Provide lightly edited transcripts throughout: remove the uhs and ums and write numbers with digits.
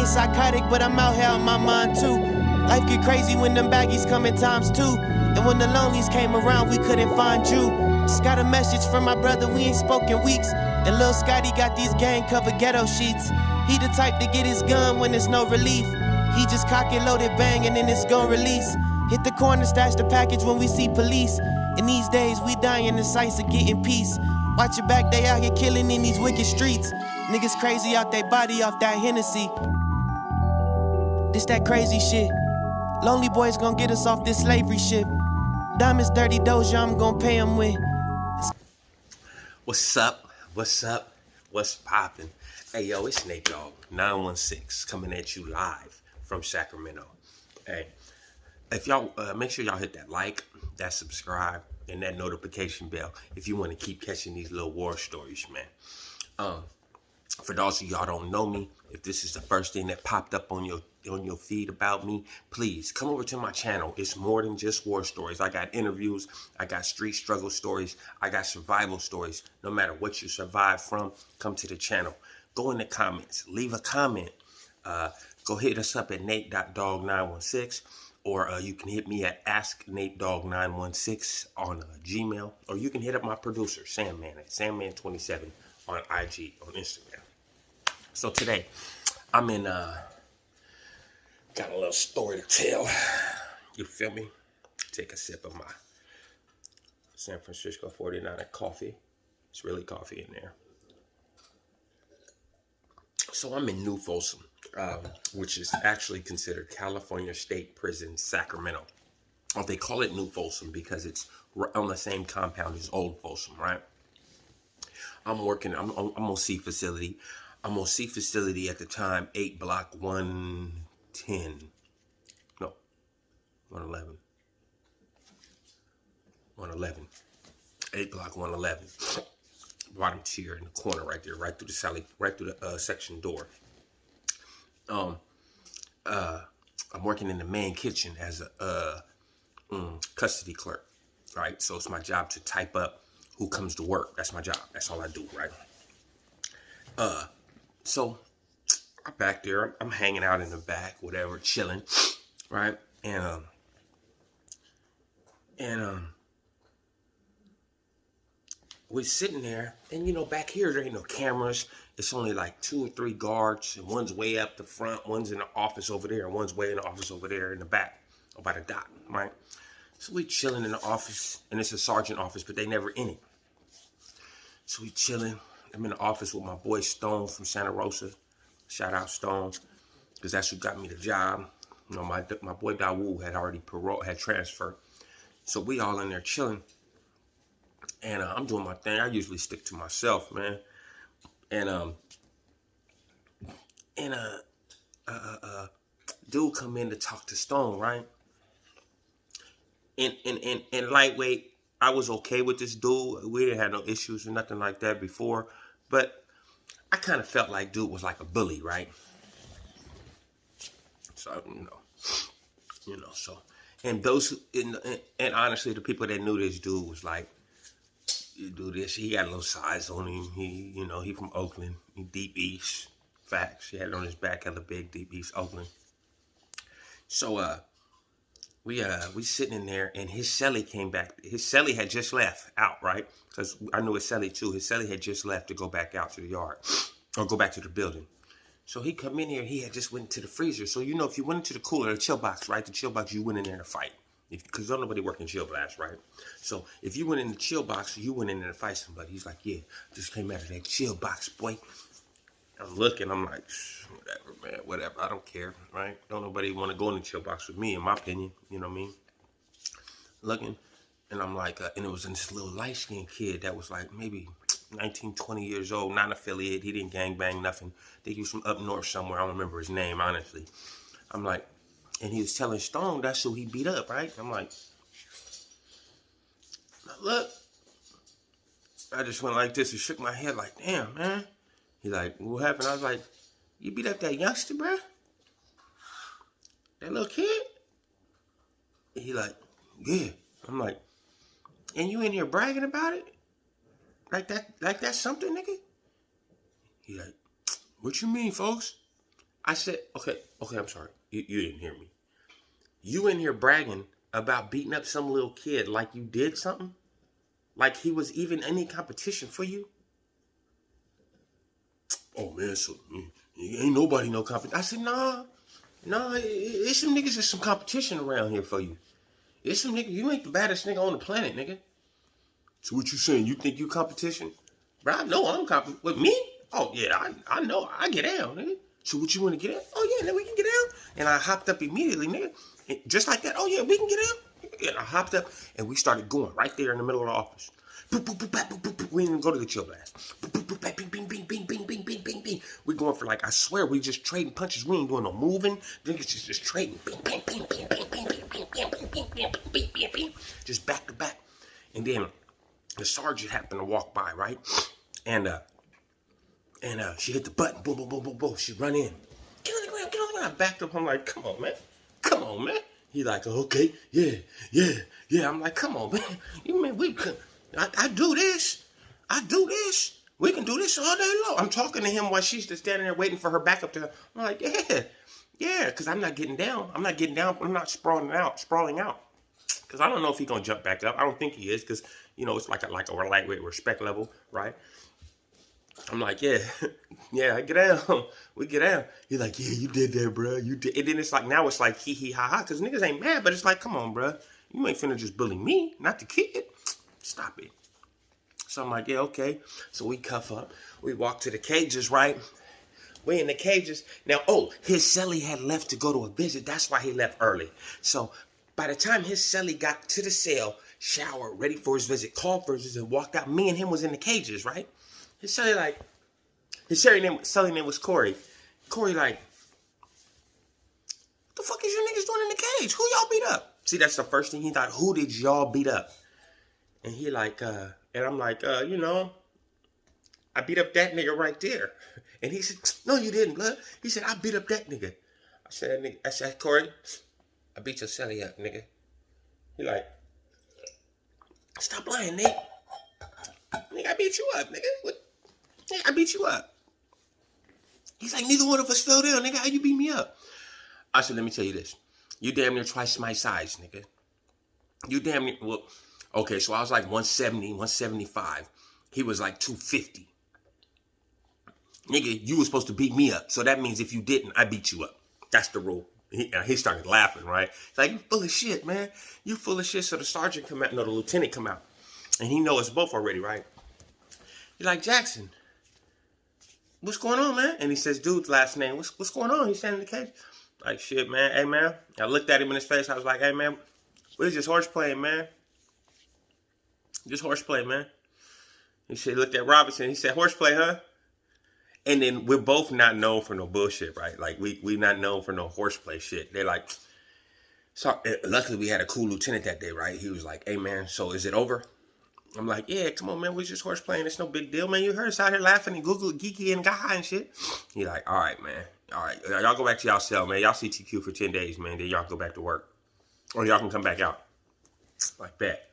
psychotic, but I'm out here on my mind too. Life get crazy when them baggies come in times two. And when the lonelies came around, we couldn't find you. Just got a message from my brother, we ain't spoken weeks. And Lil Scotty got these gang-covered ghetto sheets. He the type to get his gun when there's no relief. He just cock it, load it, bang, and then it's gon' release. Hit the corner, stash the package when we see police. In these days, we dying the sights of getting peace. Watch your back, they out here killing in these wicked streets. Niggas crazy out they body off that Hennessy. This that crazy shit. Lonely boys gon' get us off this slavery ship. Diamonds, dirty doja, I'm gon' pay him with. What's up? What's up? What's poppin'? Hey, yo, it's NateDoggSac916 coming at you live from Sacramento. Hey, if y'all, make sure y'all hit that like, that subscribe, and that notification bell if you want to keep catching these little war stories, man. For those of y'all don't know me, if this is the first thing that popped up on your feed about me, please come over to my channel. It's more than just war stories. I got interviews, I got street struggle stories, I got survival stories. No matter what you survive from, come to the channel. Go in the comments, leave a comment. Go hit us up at Nate.Dog916, or you can hit me at AskNateDog916 on Gmail, or you can hit up my producer, Sandman, at Sandman27 on IG, on Instagram. So today, I'm in, got a little story to tell. You feel me? Take a sip of my San Francisco 49er coffee. It's really coffee in there. So I'm in New Folsom, which is actually considered California State Prison, Sacramento. Well, they call it New Folsom because it's on the same compound as Old Folsom, right? I'm on C facility. I'm on C facility at the time, 8 block 110. No, 111. 111. 8 block 111. Bottom tier in the corner right there, right through the section door. I'm working in the main kitchen as a custody clerk, right? So it's my job to type up who comes to work. That's my job. That's all I do, right? So I'm back there. I'm hanging out in the back, whatever, chilling, right? And we're sitting there, and you know, back here there ain't no cameras. It's only like 2 or 3 guards, and one's way up the front, one's in the office over there, and one's way in the office over there in the back, by the dock, right? So we chilling in the office, and it's a sergeant office, but they never in it. So we chilling. I'm in the office with my boy Stone from Santa Rosa. Shout out Stone, because that's who got me the job. You know, my boy Dawu had already had transferred. So we all in there chilling. And I'm doing my thing. I usually stick to myself, man. And dude come in to talk to Stone, right? And lightweight, I was okay with this dude. We didn't have no issues or nothing like that before. But I kind of felt like dude was like a bully, right? So, you know, so. And those, and honestly, the people that knew this dude was like, you do this. He got a little size on him. He, you know, he from Oakland. He deep east. Facts. He had it on his back, hella big, deep east Oakland. So, we sitting in there, and his cellie came back. His cellie had just left out, right? Because I knew his cellie too. His cellie had just left to go back out to the yard, or go back to the building. So he come in here. He had just went to the freezer. So you know, if you went into the cooler, the chill box, right? The chill box, you went in there to fight. Because don't nobody work in chill blast, right? So if you went in the chill box, you went in there to fight somebody. He's like, yeah, just came out of that chill box, boy. I'm looking, I'm like, whatever, man, whatever. I don't care, right? Don't nobody want to go in the chill box with me, in my opinion. You know what I mean? Looking, and I'm like, and it was this little light-skinned kid that was like maybe 19, 20 years old, non-affiliate. He didn't gangbang, nothing. I think he was from up north somewhere. I don't remember his name, honestly. I'm like, and he was telling Stone that's who he beat up, right? I'm like, now look. I just went like this and shook my head like, damn, man. He like, what happened? I was like, you beat up that youngster, bro? That little kid? And he like, yeah. I'm like, and you in here bragging about it? Like that's something, nigga? He like, what you mean, folks? I said, okay, I'm sorry. You didn't hear me. You in here bragging about beating up some little kid like you did something? Like he was even any competition for you? Oh, man, so ain't nobody no competition. I said, nah, it's some niggas that's some competition around here for you. It's some nigga, you ain't the baddest nigga on the planet, nigga. So what you saying? You think you competition? Bro, I know I'm competition. With me? Oh, yeah, I know. I get down, nigga. So what you want to get down? Oh, yeah, then we can get down. And I hopped up immediately, nigga. And just like that. Oh, yeah, we can get down. And I hopped up, and we started going right there in the middle of the office. Boop, boop, boop, boop, boop, boop. We didn't even go to the chill blast. Boop, boop, boop, bing, bing, bing, bing, bing, bing, bing, bing, bing. We going for like, I swear, we just trading punches. We ain't doing no moving. Niggas just trading. Bing, bing, bing, bing, bing, bing, bing, bing, bing, bing, bing, bing, bing, bing, bing. Just back to back. And then the sergeant happened to walk by, right? And she hit the button. Boom, boom, boom, boom, boom. She run in. Get on the ground, get on the ground. I backed up. I'm like, come on, man. Come on, man. He like, okay, yeah. I'm like, come on, man. You mean we could? I do this. We can do this all day long. I'm talking to him while she's just standing there waiting for her backup to. I'm like, yeah, because I'm not getting down. I'm not sprawling out. Because I don't know if he's gonna jump back up. I don't think he is, because it's like a lightweight respect level, right? I'm like, yeah, I get down. We get down. He's like, yeah, you did that, bro. You did. And then it's like, now it's like hee ha ha, because niggas ain't mad, but it's like, come on, bro. You ain't finna just bully me, not the kid. Stop it. So I'm like, yeah, okay. So we cuff up. We walk to the cages, right? We in the cages. Now, his celly had left to go to a visit. That's why he left early. So by the time his celly got to the cell, showered, ready for his visit, called for his visit, and walked out, me and him was in the cages, right? His celly name was Corey. Corey like, what the fuck is you niggas doing in the cage? Who y'all beat up? See, that's the first thing he thought. Who did y'all beat up? And he like, and I'm like, I beat up that nigga right there. And he said, no, you didn't, blood. He said, I beat up that nigga. I said, Corey, I beat your celly up, nigga. He like, stop lying, Nate. Nigga, I beat you up, nigga. What? Nigga, I beat you up. He's like, neither one of us fell down, nigga. How you beat me up? I said, let me tell you this. You damn near twice my size, nigga. You damn near, well, okay, so I was like 170, 175. He was like 250. Nigga, you were supposed to beat me up. So that means if you didn't, I beat you up. That's the rule. He started laughing, right? He's like, you full of shit, man. You full of shit. So the sergeant come out, the lieutenant come out. And he know us both already, right? He's like, Jackson, what's going on, man? And he says, dude's last name, what's going on? He's standing in the cage. Like, shit, man. Hey, man. I looked at him in his face. I was like, hey, man, we're just horseplay, man. Just horseplay, man. He said, looked at Robinson. He said, horseplay, huh? And then we're both not known for no bullshit, right? Like, we not known for no horseplay shit. They're like, so luckily we had a cool lieutenant that day, right? He was like, hey, man, so is it over? I'm like, yeah, come on, man. We're just horseplaying. It's no big deal, man. You heard us out here laughing and Google geeky and gaha and shit. He like, all right, man. All right. Y'all go back to y'all cell, man. Y'all CTQ for 10 days, man. Then y'all go back to work. Or y'all can come back out. Like, bet.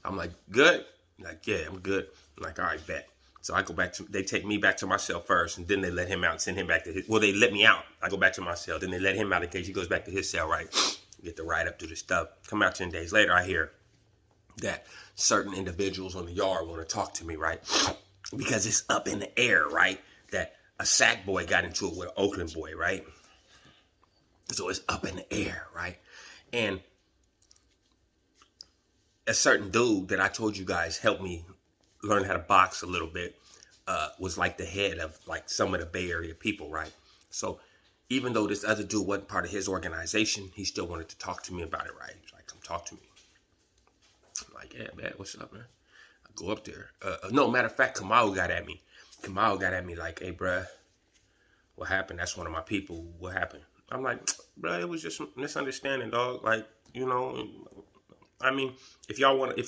I'm like, good? Like, yeah, I'm good. I'm like, all right, bet. So I go back to, they take me back to my cell first, and then they let him out and send him back to his, well, they let me out. I go back to my cell. Then they let him out in case he goes back to his cell, right? Get the ride up to the stuff. Come out 10 days later, I hear that certain individuals on the yard want to talk to me, right? Because it's up in the air, right? That a SAC boy got into it with an Oakland boy, right? So it's up in the air, right? And a certain dude that I told you guys helped me learn how to box a little bit was like the head of like some of the Bay Area people, right? So even though this other dude wasn't part of his organization, he still wanted to talk to me about it, right? He's like, come talk to me. I'm like, yeah, man, what's up, man? I go up there. No, matter of fact, Kamau got at me. Kamau got at me like, hey, bruh, what happened? That's one of my people. What happened? I'm like, bruh, it was just a misunderstanding, dog. Like, you know, I mean, if y'all want,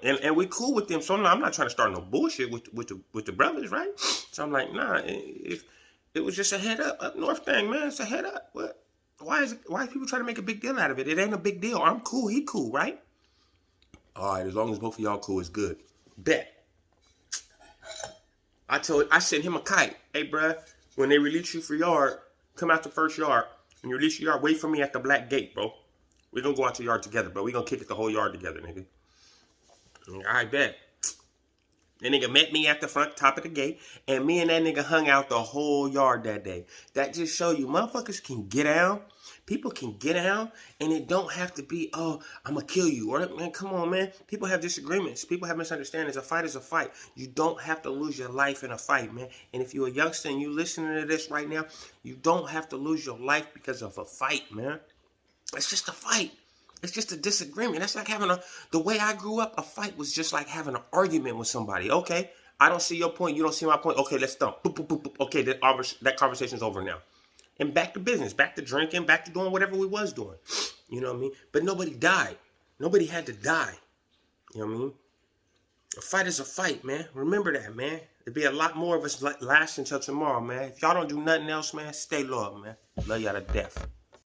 and we cool with them. So I'm not trying to start no bullshit with the brothers, right? So I'm like, nah, if it was just a head up north thing, man. It's a head up. What? Why is people trying to make a big deal out of it? It ain't a big deal. I'm cool. He cool, right? All right, as long as both of y'all cool, it's good. Bet. I sent him a kite. Hey, bruh, when they release you for yard, come out the first yard. When you release your yard, wait for me at the black gate, bro. We're going to go out to the yard together, bro. We're going to kick it the whole yard together, nigga. I bet. That nigga met me at the front top of the gate, and me and that nigga hung out the whole yard that day. That just show you, motherfuckers can get down. People can get down, and it don't have to be, oh, I'm going to kill you. Or, man, come on, man. People have disagreements. People have misunderstandings. A fight is a fight. You don't have to lose your life in a fight, man. And if you're a youngster and you listening to this right now, you don't have to lose your life because of a fight, man. It's just a fight. It's just a disagreement. That's like having the way I grew up, a fight was just like having an argument with somebody. Okay, I don't see your point. You don't see my point. Okay, let's stump. Boop, boop, boop, boop. Okay, that conversation's over now. And back to business, back to drinking, back to doing whatever we was doing. You know what I mean? But nobody died. Nobody had to die. You know what I mean? A fight is a fight, man. Remember that, man. There'll be a lot more of us lasting until tomorrow, man. If y'all don't do nothing else, man, stay loyal, man. Love y'all to death.